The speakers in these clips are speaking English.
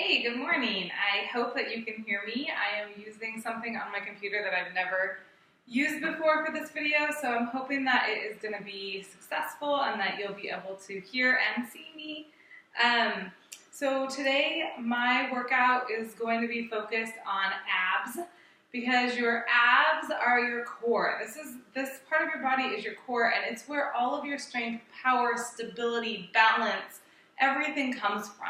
Hey, good morning. I hope that you can hear me. I am using something on my computer that I've never used before for this video, so I'm hoping that it is going to be successful and that you'll be able to hear and see me. So today my workout is going to be focused on abs because your abs are your core. This part of your body is your core, and it's where all of your strength, power, stability, balance, everything comes from.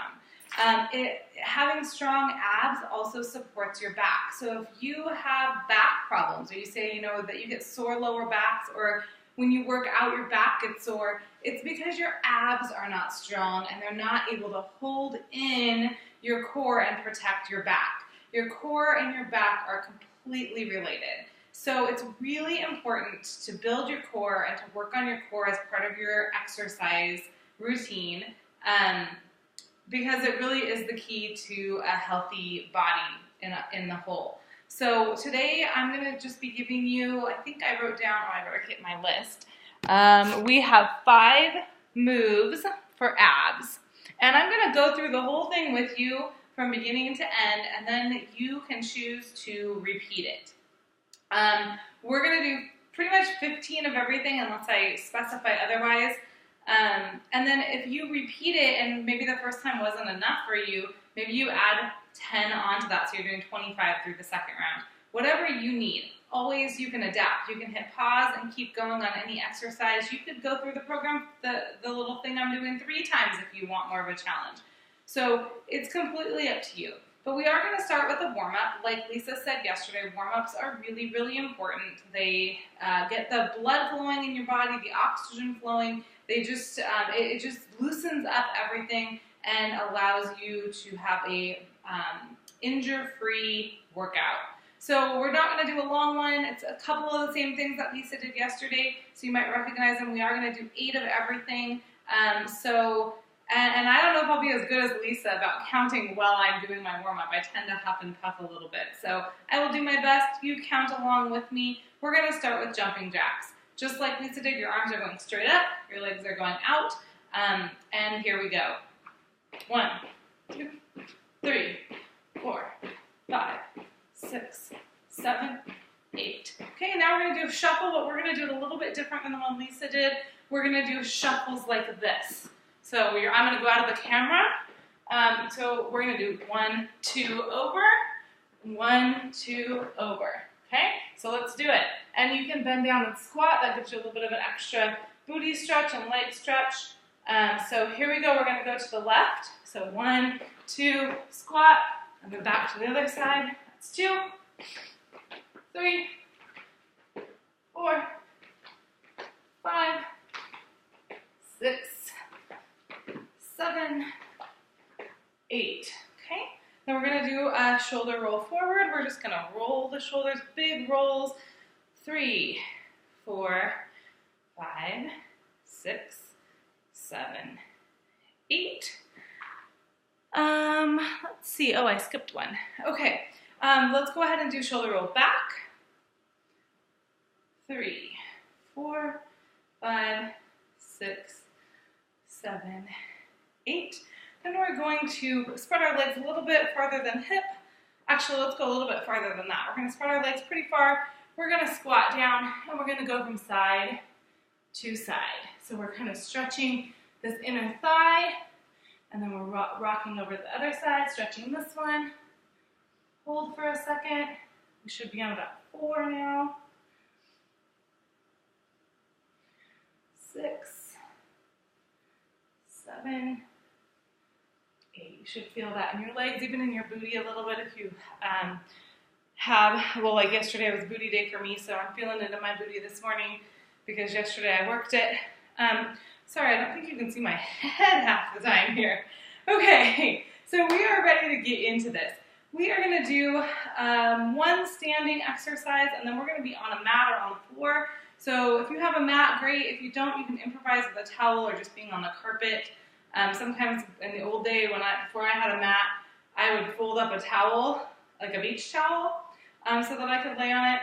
Having strong abs also supports your back. So if you have back problems, or you say, that you get sore lower backs, or when you work out your back gets sore, it's because your abs are not strong and they're not able to hold in your core and protect your back. Your core and your back are completely related. So it's really important to build your core and to work on your core as part of your exercise routine. Because it really is the key to a healthy body in the whole. So today I'm going to just be giving you, I think I wrote down, I better get my list. We have 5 moves for abs. And I'm going to go through the whole thing with you from beginning to end, and then you can choose to repeat it. We're going to do pretty much 15 of everything unless I specify otherwise. And then if you repeat it and maybe the first time wasn't enough for you, maybe you add 10 onto that, so you're doing 25 through the second round. Whatever you need, always you can adapt. You can hit pause and keep going on any exercise. You could go through the program, the little thing I'm doing 3 times if you want more of a challenge. So it's completely up to you. But we are going to start with a warm-up. Like Lisa said yesterday, warm-ups are really, really important. They get the blood flowing in your body, the oxygen flowing. They just, it just loosens up everything and allows you to have a injury-free workout. So we're not going to do a long one. It's a couple of the same things that Lisa did yesterday, so you might recognize them. We are going to do 8 of everything. And I don't know if I'll be as good as Lisa about counting while I'm doing my warm-up. I tend to huff and puff a little bit. So I will do my best. You count along with me. We're going to start with jumping jacks. Just like Lisa did, your arms are going straight up, your legs are going out, and here we go. 1, 2, 3, 4, 5, 6, 7, 8. Okay, now we're going to do a shuffle, but we're going to do it a little bit different than the one Lisa did. We're going to do shuffles like this. So I'm going to go out of the camera. So we're going to do 1, 2, over, 1, 2, over. Okay, so let's do it. And you can bend down and squat. That gives you a little bit of an extra booty stretch and leg stretch. So here we go. We're going to go to the left. So 1, 2, squat, and then back to the other side. That's 2, 3, 4, 5, 6, 7, 8. Okay. Then we're going to do a shoulder roll forward. We're just going to roll the shoulders, big rolls. 3, 4, 5, 6, 7, 8. Let's see. Oh, I skipped one. Okay. Let's go ahead and do shoulder roll back. 3, 4, 5, 6, 7, 8. Then we're going to spread our legs a little bit farther than hip. Actually, let's go a little bit farther than that. We're going to spread our legs pretty far. We're going to squat down, and we're going to go from side to side. So we're kind of stretching this inner thigh, and then we're rocking over to the other side, stretching this one. Hold for a second. We should be on about 4 now. 6, 7, 8. You should feel that in your legs, even in your booty a little bit if you like yesterday was booty day for me, so I'm feeling it in my booty this morning because yesterday I worked it. Sorry, I don't think you can see my head half the time here. Okay, so we are ready to get into this. We are going to do one standing exercise, and then we're going to be on a mat or on the floor. So if you have a mat, great. If you don't, you can improvise with a towel or just being on the carpet. Sometimes in the old day, before I had a mat, I would fold up a towel, like a beach towel, so that I could lay on it.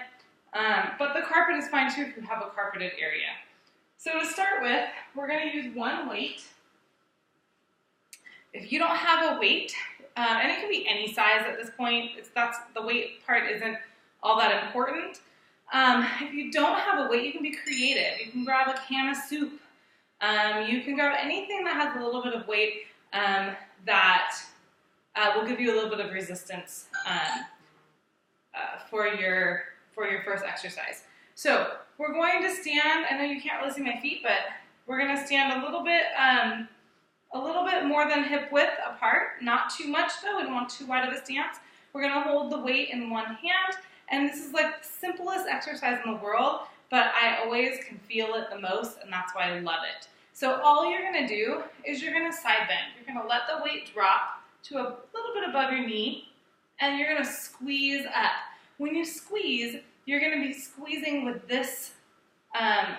But the carpet is fine too if you have a carpeted area. So to start with, we're going to use one weight. If you don't have a weight, and it can be any size at this point. That's the weight part isn't all that important. If you don't have a weight, you can be creative. You can grab a can of soup. You can grab anything that has a little bit of weight that will give you a little bit of resistance for your first exercise. So we're going to stand. I know you can't really see my feet, but we're going to stand a little bit more than hip width apart. Not too much though. We don't want too wide of a stance. We're going to hold the weight in one hand, and this is like the simplest exercise in the world, but I always can feel it the most, and that's why I love it. So all you're going to do is you're going to side bend. You're going to let the weight drop to a little bit above your knee, and you're going to squeeze up. When you squeeze, you're going to be squeezing with this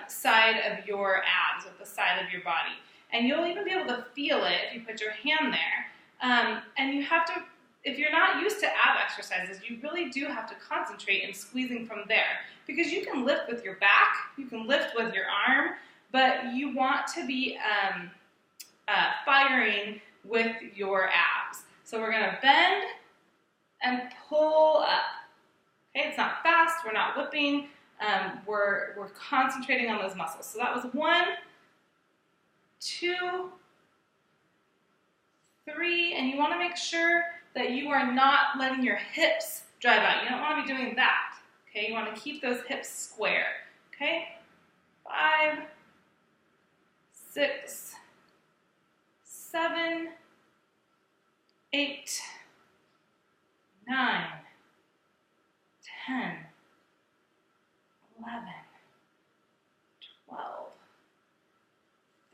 side of your abs, with the side of your body. And you'll even be able to feel it if you put your hand there. And you have to, if you're not used to ab exercises, you really do have to concentrate in squeezing from there. Because you can lift with your back, you can lift with your arm, but you want to be firing with your abs. So we're going to bend and pull up. Okay, it's not fast, we're not whipping, we're concentrating on those muscles. So that was 1, 2, 3, and you want to make sure that you are not letting your hips drive out. You don't want to be doing that. Okay, you want to keep those hips square. Okay, 5, 6, 7, 8, 9, 10, 11, 12,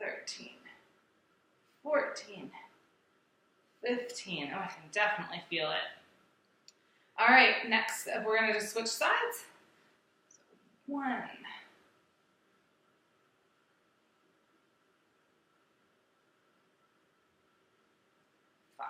13, 14, 15. Oh, I can definitely feel it. All right, next we're going to just switch sides. So 1, 5,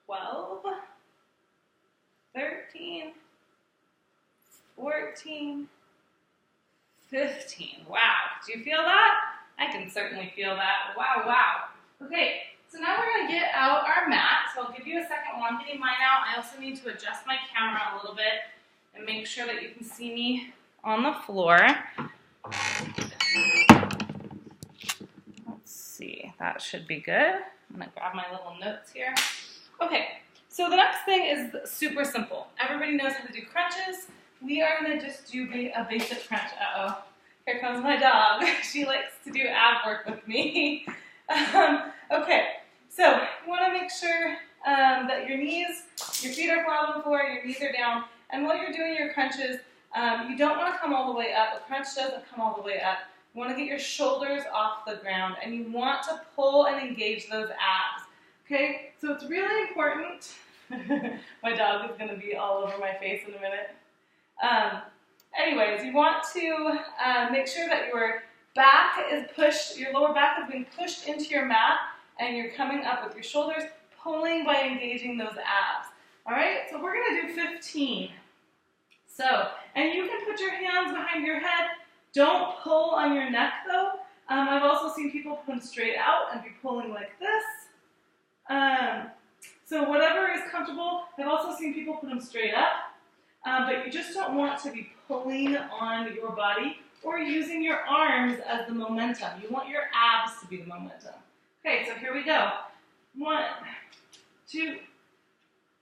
12, 13, 14, 15. Wow, do you feel that? I can certainly feel that. Wow, wow. Okay, so now we're going to get out our mat. So I'll give you a second while I'm getting mine out. I also need to adjust my camera a little bit and make sure that you can see me on the floor. Let's see, that should be good. I'm going to grab my little notes here. Okay, so the next thing is super simple. Everybody knows how to do crunches. We are going to just do a basic crunch. Uh-oh, here comes my dog. She likes to do ab work with me. Okay, so you want to make sure that your feet are flat on the floor, your knees are down, and while you're doing your crunches, you don't want to come all the way up. A crunch doesn't come all the way up. You want to get your shoulders off the ground, and you want to pull and engage those abs. Okay, so it's really important. My dog is going to be all over my face in a minute. Anyways, you want to make sure that your back is pushed, your lower back is being pushed into your mat, and you're coming up with your shoulders, pulling by engaging those abs. All right, so we're going to do 15. So, and you can put your hands behind your head. Don't pull on your neck though. I've also seen people put them straight out and be pulling like this. So whatever is comfortable. I've also seen people put them straight up, but you just don't want to be pulling on your body or using your arms as the momentum. You want your abs to be the momentum. Okay, so here we go. 1, 2,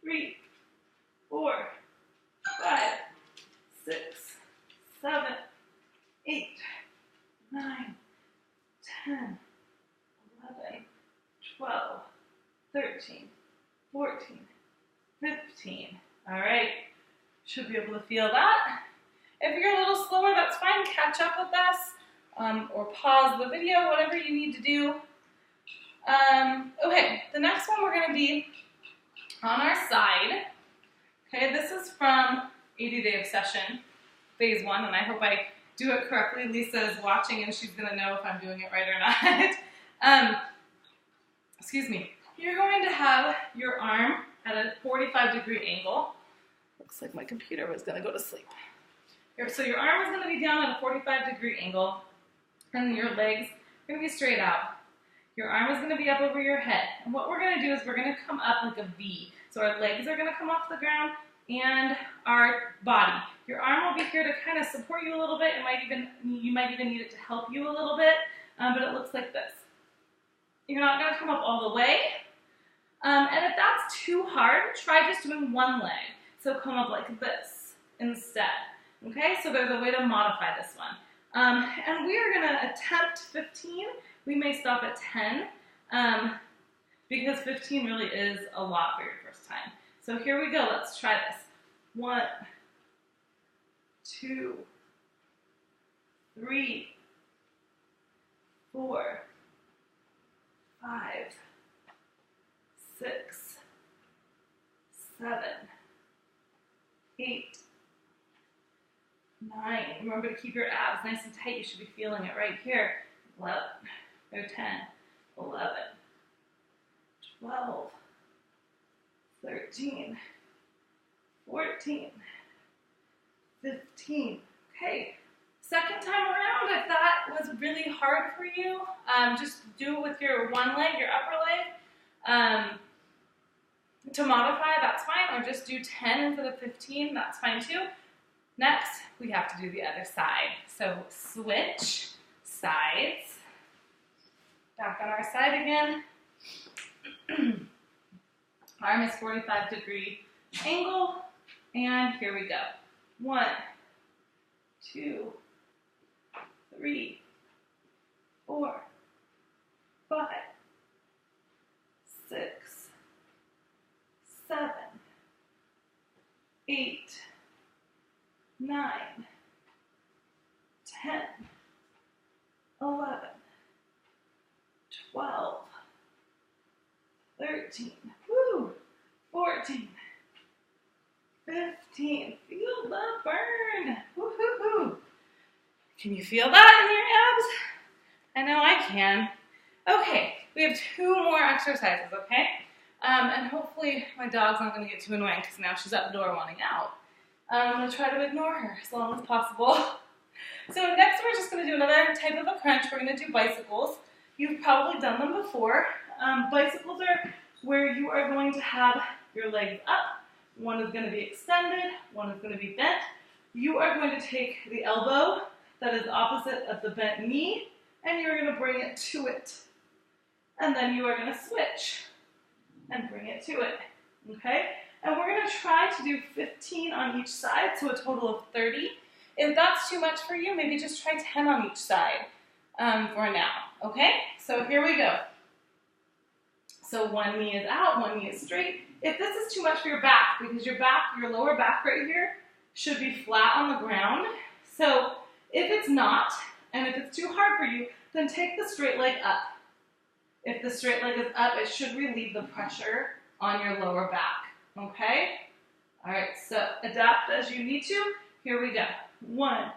3, 4, 5, 6, 7, 8, 9, 10, 11, 12, 13, 14, 15. All right, should be able to feel that. If you're a little slower, that's fine. Catch up with us or pause the video, whatever you need to do. Okay, the next one we're going to be on our side. Okay, this is from 80-Day Obsession, phase 1, and I hope I do it correctly. Lisa is watching and she's going to know if I'm doing it right or not. Excuse me. You're going to have your arm at a 45-degree angle. Looks like my computer was gonna go to sleep. So your arm is gonna be down at a 45-degree angle, and your legs are gonna be straight out. Your arm is gonna be up over your head. And what we're gonna do is we're gonna come up like a V. So our legs are gonna come off the ground and our body. Your arm will be here to kind of support you a little bit. You might even need it to help you a little bit, but it looks like this. You're not gonna come up all the way. And if that's too hard, try just doing one leg. So come up like this instead. Okay, so there's a way to modify this one. And we are gonna attempt 15. We may stop at 10 because 15 really is a lot for your first time. So here we go, let's try this. 1, 2, 3, 4, 5, 6, 7, 8, 9. Remember to keep your abs nice and tight. You should be feeling it right here. 11, or 10, 11, 12, 13, 14, 15. Okay, second time around, if that was really hard for you, just do it with your one leg, your upper leg. To modify, that's fine, or just do 10 instead of 15, that's fine too. Next, we have to do the other side. So switch sides. Back on our side again. Arm is 45-degree angle, and here we go. 1, 2, 3, 4, 5, 6, 7, 8, 9, 10, 11, 12, 13, 14, 15. Feel the burn. Woo-hoo-hoo. Can you feel that in your abs? I know I can. Okay, we have 2 more exercises, okay? And hopefully my dog's not going to get too annoying because now she's at the door wanting out. I'm going to try to ignore her as long as possible. So next we're just going to do another type of a crunch. We're going to do bicycles. You've probably done them before. Bicycles are where you are going to have your legs up. One is going to be extended, one is going to be bent. You are going to take the elbow that is opposite of the bent knee, and you're going to bring it to it. And then you are going to switch and bring it to it, okay? And we're going to try to do 15 on each side, so a total of 30. If that's too much for you, maybe just try 10 on each side for now, okay? So here we go. So one knee is out, one knee is straight. If this is too much for your back, because your lower back right here should be flat on the ground. So if it's not, and if it's too hard for you, then take the straight leg up. If the straight leg is up, it should relieve the pressure on your lower back, okay? All right, so adapt as you need to. Here we go. 1,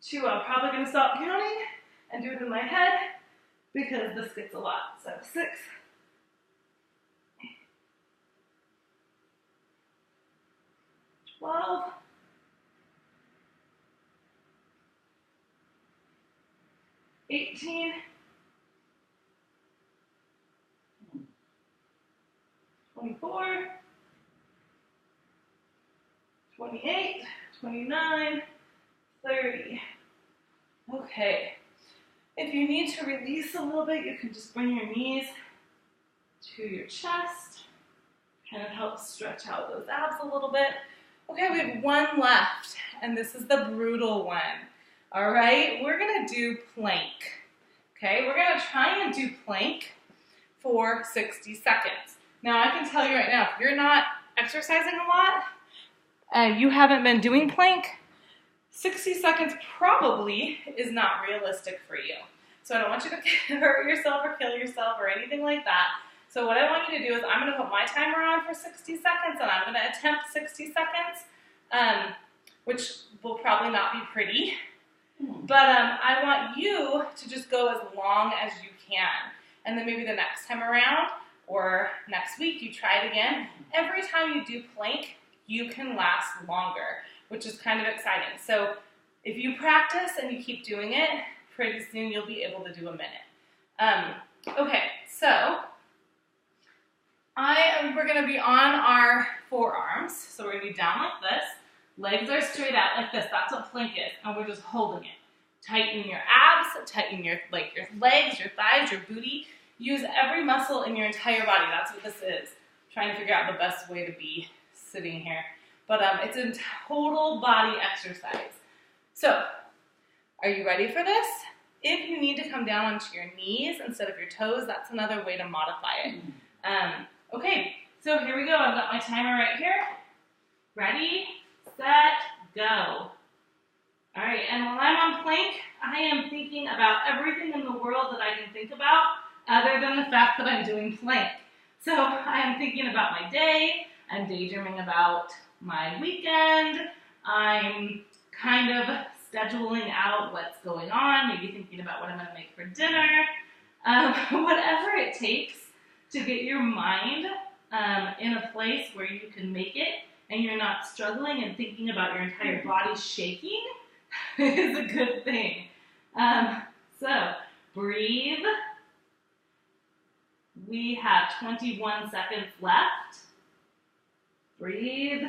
2, I'm probably gonna stop counting and do it in my head because this gets a lot. So 6, 12, 18, 24, 28, 29, 30. Okay. If you need to release a little bit, you can just bring your knees to your chest. Kind of help stretch out those abs a little bit. Okay, we have one left, and this is the brutal one. All right, we're gonna do plank. Okay, we're gonna try and do plank for 60 seconds. Now, I can tell you right now, if you're not exercising a lot and you haven't been doing plank, 60 seconds probably is not realistic for you. So I don't want you to hurt yourself or kill yourself or anything like that. So what I want you to do is I'm going to put my timer on for 60 seconds and I'm going to attempt 60 seconds, which will probably not be pretty. But I want you to just go as long as you can. And then maybe the next time around, or next week you try it again. Every time you do plank, you can last longer, which is kind of exciting. So if you practice and you keep doing it, pretty soon you'll be able to do a minute. Okay, so we're gonna be on our forearms. So we're gonna be down like this. Legs are straight out like this. That's what plank is, and we're just holding it. Tighten your abs, tighten your legs, your thighs, your booty. Use every muscle in your entire body. That's what this is. Trying to figure out the best way to be sitting here. But it's a total body exercise. So, are you ready for this? If you need to come down onto your knees instead of your toes, that's another way to modify it. Okay, so here we go. I've got my timer right here. Ready, set, go. All right, and while I'm on plank, I am thinking about everything in the world that I can think about other than the fact that I'm doing plank. So I am thinking about my day, I'm daydreaming about my weekend, I'm kind of scheduling out what's going on, maybe thinking about what I'm gonna make for dinner, whatever it takes to get your mind in a place where you can make it and you're not struggling and thinking about your entire body shaking is a good thing. So breathe. We have 21 seconds left. Breathe.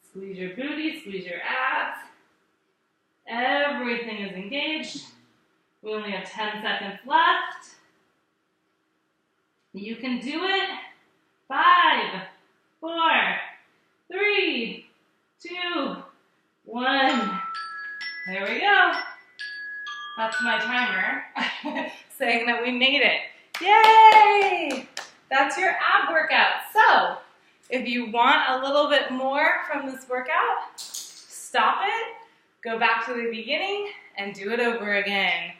Squeeze your booty, squeeze your abs. Everything is engaged. We only have 10 seconds left. You can do it. 5, 4, 3, 2, 1. There we go. That's my timer saying that we made it. Yay! That's your ab workout. So, if you want a little bit more from this workout, stop it, go back to the beginning, and do it over again.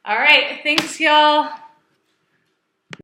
All right, thanks, y'all.